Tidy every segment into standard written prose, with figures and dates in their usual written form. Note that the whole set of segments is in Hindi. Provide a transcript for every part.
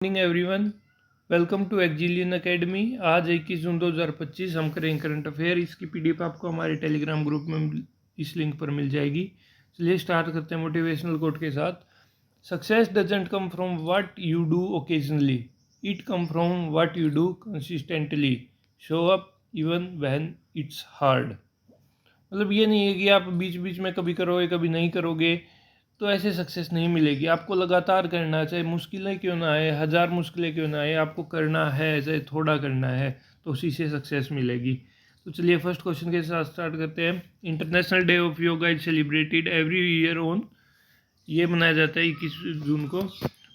Morning everyone, welcome to Exillion academy. आज 21 जून 2025 हम करेंगे करंट अफेयर। इसकी पीडीएफ आपको हमारे टेलीग्राम ग्रुप में इस लिंक पर मिल जाएगी। चलिए स्टार्ट करते हैं मोटिवेशनल कोट के साथ। Success doesn't come from what you do occasionally, it come from what you do consistently. Show up even when it's hard. मतलब ये नहीं है कि आप बीच बीच में कभी करोगे कभी नहीं करोगे तो ऐसे सक्सेस नहीं मिलेगी। आपको लगातार करना, चाहे मुश्किलें क्यों ना आए, 1000 मुश्किलें क्यों ना आए, आपको करना है, चाहे थोड़ा करना है, तो उसी से सक्सेस मिलेगी। तो चलिए फर्स्ट क्वेश्चन के साथ स्टार्ट करते हैं। International day of yoga is celebrated every year on, ये मनाया जाता है 21 जून को,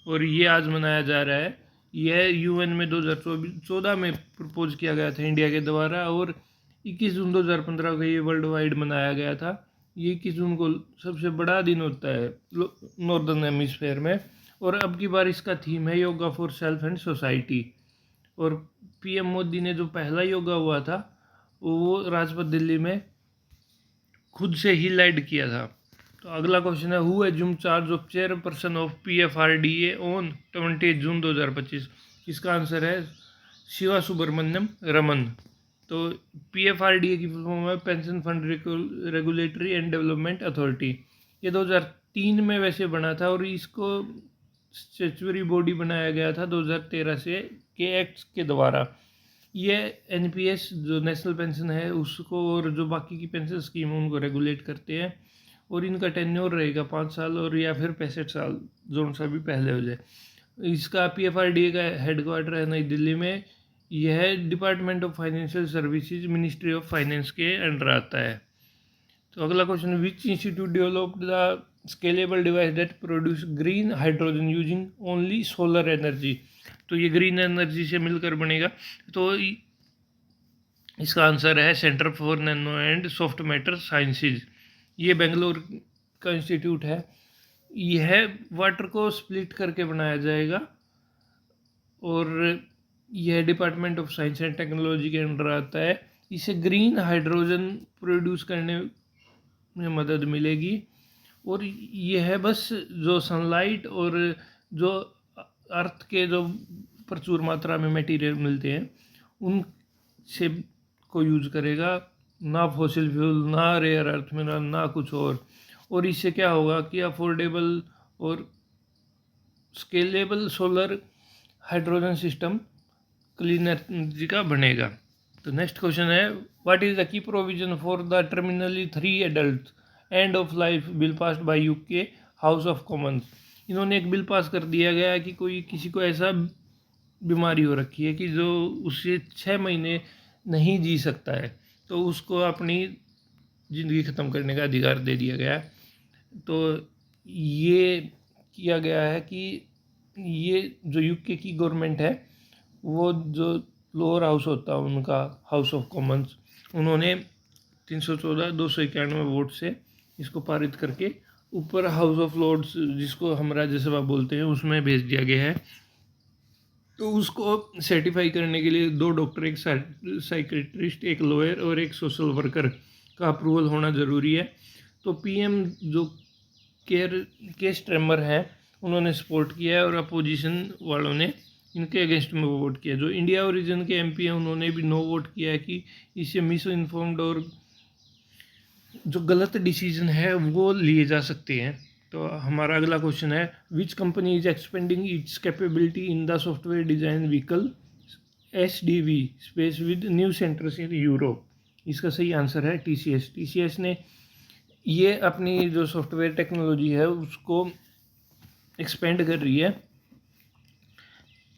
और ये आज मनाया जा रहा है। यह यूएन में 2014 में प्रपोज किया गया था इंडिया के द्वारा, और 21 जून 2015 को ये वर्ल्ड वाइड मनाया गया था। ये 21 जून को सबसे बड़ा दिन होता है नॉर्दर्न हेमिस्फेयर में। और अब की बार इसका थीम है yoga for self and society. और पीएम मोदी ने जो पहला योगा हुआ था वो राजपथ दिल्ली में खुद से ही लाइड किया था। तो अगला क्वेश्चन है, who assume charge of chairperson of PFRDA on 28 जून 2025। इसका आंसर है शिवा सुब्रमण्यम रमन। तो पीएफआरडीए की फुल फॉर्म है pension fund regulatory and development authority. ये 2003 में वैसे बना था और इसको स्टेचुअरी बॉडी बनाया गया था 2013 से के एक्ट के द्वारा। ये एनपीएस जो नेशनल पेंशन है उसको और जो बाकी की पेंशन स्कीम है उनको रेगुलेट करते हैं। और इनका टेन्योर रहेगा 5 साल और या फिर 65 साल, जो सा भी पहले हो जाए। इसका पीएफआरडीए का हेडक्वार्टर है नई दिल्ली में। यह department of financial services ministry of finance के अंडर आता है। तो अगला question, which institute developed the scalable device that produce green hydrogen using only solar energy. तो ये ग्रीन एनर्जी से मिलकर बनेगा। तो इसका आंसर है centre for nano and soft matter sciences. ये बेंगलोर का इंस्टीट्यूट है। यह वाटर को स्प्लिट करके बनाया जाएगा और यह department of science and technology के अंडर आता है। इसे ग्रीन हाइड्रोजन प्रोड्यूस करने में मदद मिलेगी। और यह बस जो सनलाइट और जो अर्थ के जो प्रचुर मात्रा में मटेरियल मिलते हैं उन से को यूज करेगा, ना फॉसिल फ्यूल, ना रेयर अर्थ मिनरल, ना कुछ और इससे क्या होगा कि अफोर्डेबल और scalable solar hydrogen system clean energy का बनेगा। तो नेक्स्ट क्वेश्चन है, what is the key provision for the terminally 3 adult end of life bill passed by UK house of Commons. इन्होंने एक बिल पास कर दिया गया है कि कोई किसी को ऐसा बीमारी हो रखी है कि जो उससे 6 महीने नहीं जी सकता है, तो उसको अपनी ज़िंदगी ख़त्म करने का अधिकार दे दिया गया है। तो ये किया गया है कि ये जो यूके की गवर्नमेंट है वो जो लोअर हाउस होता है उनका हाउस ऑफ कॉमन्स, उन्होंने 314 291 वोट से इसको पारित करके ऊपर हाउस ऑफ लॉर्ड्स जिसको हम राज्यसभा बोलते हैं उसमें भेज दिया गया है। तो उसको सर्टिफाई करने के लिए 2 डॉक्टर, एक साइकेट्रिस्ट, एक लॉयर और एक सोशल वर्कर का अप्रूवल होना ज़रूरी है। तो पीएम जो केयर स्ट्रेमर है उन्होंने सपोर्ट किया है और अपोजिशन वालों ने इनके अगेंस्ट में वोट किया। जो इंडिया ओरिजिन के एमपी हैं उन्होंने भी नो वोट किया है कि इससे मिस इन्फॉर्म्ड और जो गलत डिसीजन है वो लिए जा सकते हैं। तो हमारा अगला क्वेश्चन है, which company is expanding it's capability in the software design vehicle SDV space with new centres in Europe. इसका सही आंसर है टीसीएस। टीसीएस ने ये अपनी जो सॉफ्टवेयर टेक्नोलॉजी है उसको एक्सपेंड कर रही है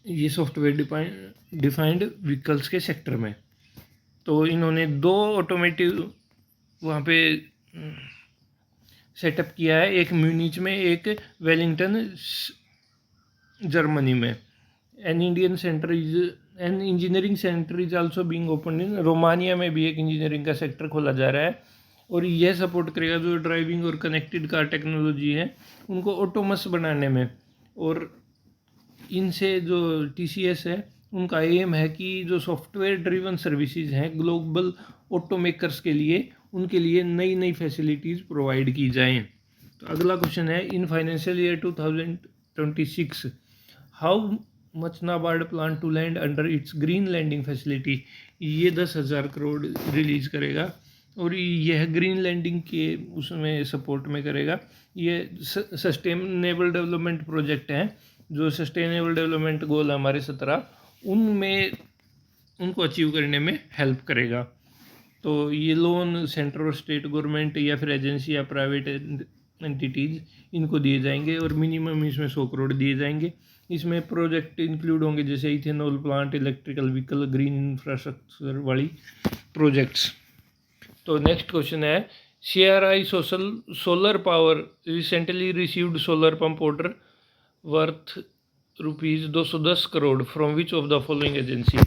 ये सॉफ्टवेयर डिफाइंड व्हीकल्स के सेक्टर में। तो इन्होंने 2 ऑटोमेटिव वहाँ पे सेटअप किया है, एक म्यूनिच में, एक वेलिंगटन जर्मनी में। An engineering centre is also being open in Romania में भी एक इंजीनियरिंग का सेक्टर खोला जा रहा है। और यह सपोर्ट करेगा जो ड्राइविंग और कनेक्टेड कार टेक्नोलॉजी है उनको ऑटोमस बनाने में। और इनसे जो टीसीएस है उनका एम है कि जो सॉफ्टवेयर ड्रिवन सर्विसेज हैं ग्लोबल ऑटोमेकर्स के लिए, उनके लिए नई नई फैसिलिटीज़ प्रोवाइड की जाएं। तो अगला क्वेश्चन है, in financial year 2026 how मचनाबाड plan to land under its green landing facility, ये 10,000 करोड़ रिलीज़ करेगा और यह ग्रीन लैंडिंग के उसमें सपोर्ट में करेगा। ये सस्टेनेबल डेवलपमेंट प्रोजेक्ट हैं, जो सस्टेनेबल डेवलपमेंट गोल हमारे 17 उनमें उनको अचीव करने में हेल्प करेगा। तो ये लोन सेंट्रल और स्टेट गवर्नमेंट या फिर एजेंसी या प्राइवेट एंटिटीज़ इनको दिए जाएंगे और मिनिमम इसमें 100 करोड़ दिए जाएंगे। इसमें प्रोजेक्ट इंक्लूड होंगे जैसे ethanol plant, electrical vehicle, green infrastructure वाली प्रोजेक्ट्स। तो नेक्स्ट क्वेश्चन है, CRI solar power recently received solar pump order worth ₹210 crore from which of the following agency.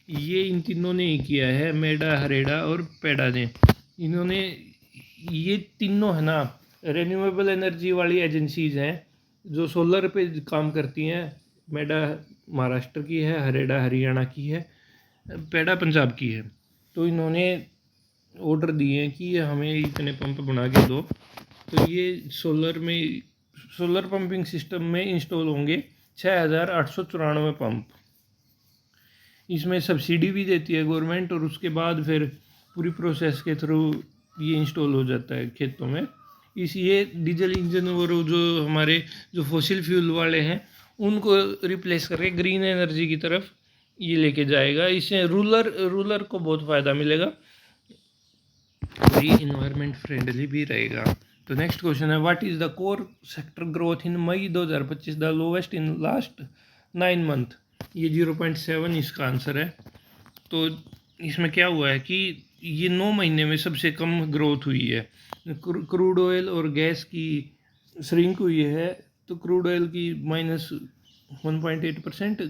ये इन तीनों ने ही किया है, मेडा, हरेडा और पेडा ने। इन्होंने ये तीनों है ना रिन्यूएबल एनर्जी वाली एजेंसीज़ हैं जो सोलर पे काम करती हैं। मेडा महाराष्ट्र की है, हरेडा हरियाणा की है, पेडा पंजाब की है। तो इन्होंने ऑर्डर दिए हैं कि हमें इतने पंप बना के दो। तो ये सोलर पंपिंग सिस्टम में इंस्टॉल होंगे 6,894 पंप। इसमें सब्सिडी भी देती है गवर्नमेंट और उसके बाद फिर पूरी प्रोसेस के थ्रू ये इंस्टॉल हो जाता है खेतों में। ये डीजल इंजन और जो हमारे जो फॉसिल फ्यूल वाले हैं उनको रिप्लेस करके ग्रीन एनर्जी की तरफ ये लेके जाएगा। इससे रूलर को बहुत फ़ायदा मिलेगा और ये इन्वायरमेंट फ्रेंडली भी रहेगा। तो नेक्स्ट क्वेश्चन है, what is the core sector growth in May 2025 the lowest in last 9 month. ये 0.7 इसका आंसर है। तो इसमें क्या हुआ है कि ये 9 महीने में सबसे कम ग्रोथ हुई है। क्रूड ऑयल और गैस की श्रिंक हुई है। तो क्रूड ऑयल की -1.8%,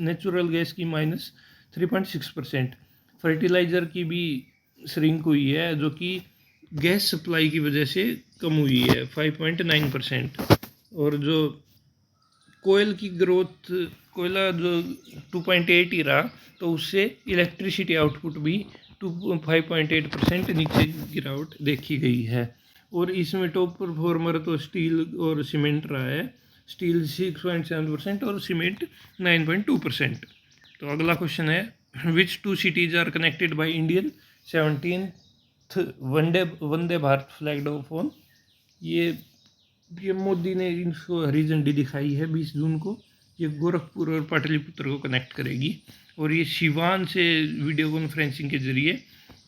नेचुरल गैस की -3.6%, फर्टिलाइज़र की भी श्रिंक हुई है जो कि गैस सप्लाई की वजह से कम हुई है 5.9%। और जो कोयल की ग्रोथ, कोयला जो 2.8 ही रहा, तो उससे इलेक्ट्रिसिटी आउटपुट भी 5.8% नीचे गिरावट देखी गई है। और इसमें टॉप परफॉर्मर तो स्टील और सीमेंट रहा है। स्टील 6.7% और सीमेंट 9.2%। तो अगला क्वेश्चन है, which 2 cities are connected by Indian 17th Vande Bharat flag off on. ये मोदी ने इनको हरी झंडी दिखाई है 20 जून को। ये गोरखपुर और पाटलिपुत्र को कनेक्ट करेगी और ये सिवान से वीडियो कॉन्फ्रेंसिंग के जरिए,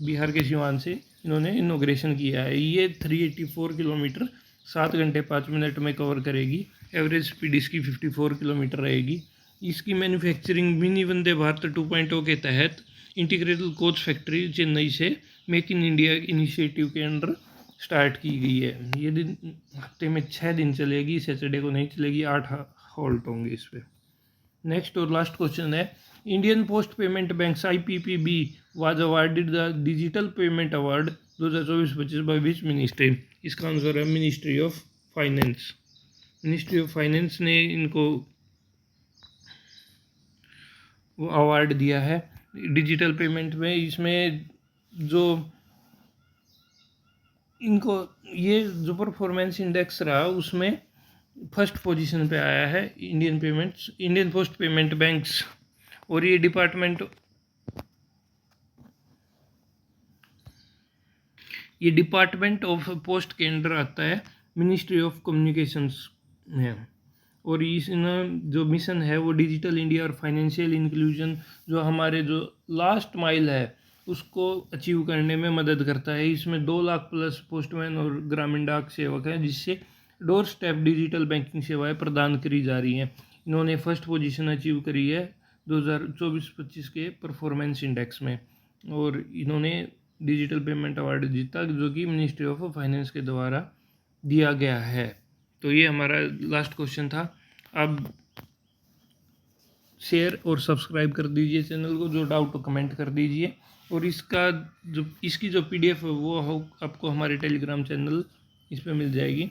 बिहार के सिवान से इन्होंने इनॉग्रेशन किया है। ये 384 किलोमीटर 7 घंटे 5 मिनट में कवर करेगी। एवरेज स्पीड इसकी 54 किलोमीटर रहेगी। इसकी मैन्युफैक्चरिंग मिनी वंदे भारत 2.0 के तहत इंटीग्रेटेड कोच फैक्ट्री चेन्नई से मेक इन इंडिया इनिशिएटिव के अंडर स्टार्ट की गई है। ये दिन हफ्ते में 6 दिन चलेगी, सैटरडे को नहीं चलेगी। 8 हॉल्ट होंगे इस पर। नेक्स्ट और लास्ट क्वेश्चन है, Indian post payment bank IPPB was awarded the digital payment award 2024-25 by which ministry. इसका आंसर है ministry of finance. Ministry of finance ने इनको वो अवार्ड दिया है डिजिटल पेमेंट में। इसमें जो इनको ये जो परफॉर्मेंस इंडेक्स रहा उसमें फर्स्ट पोजीशन पे आया है इंडियन पोस्ट पेमेंट बैंक्स। और ये डिपार्टमेंट ऑफ पोस्ट के अंडर आता है, मिनिस्ट्री ऑफ कम्युनिकेशंस में। और इस जो मिशन है वो डिजिटल इंडिया और फाइनेंशियल इंक्लूजन, जो हमारे जो लास्ट माइल है उसको अचीव करने में मदद करता है। इसमें 2 लाख प्लस पोस्टमैन और ग्रामीण डाक सेवक हैं, जिससे डोर स्टेप डिजिटल बैंकिंग सेवाएं प्रदान करी जा रही हैं। इन्होंने फर्स्ट पोजीशन अचीव करी है 2024-25 के परफॉर्मेंस इंडेक्स में और इन्होंने डिजिटल पेमेंट अवार्ड जीता जो कि मिनिस्ट्री ऑफ फाइनेंस के द्वारा दिया गया है। तो ये हमारा लास्ट क्वेश्चन था। अब शेयर और सब्सक्राइब कर दीजिए चैनल को, जो डाउट तो कमेंट कर दीजिए। और इसकी जो PDF है वो आपको हमारे टेलीग्राम चैनल इस पर मिल जाएगी।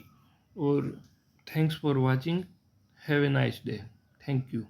और thanks for watching, have a nice day, thank you.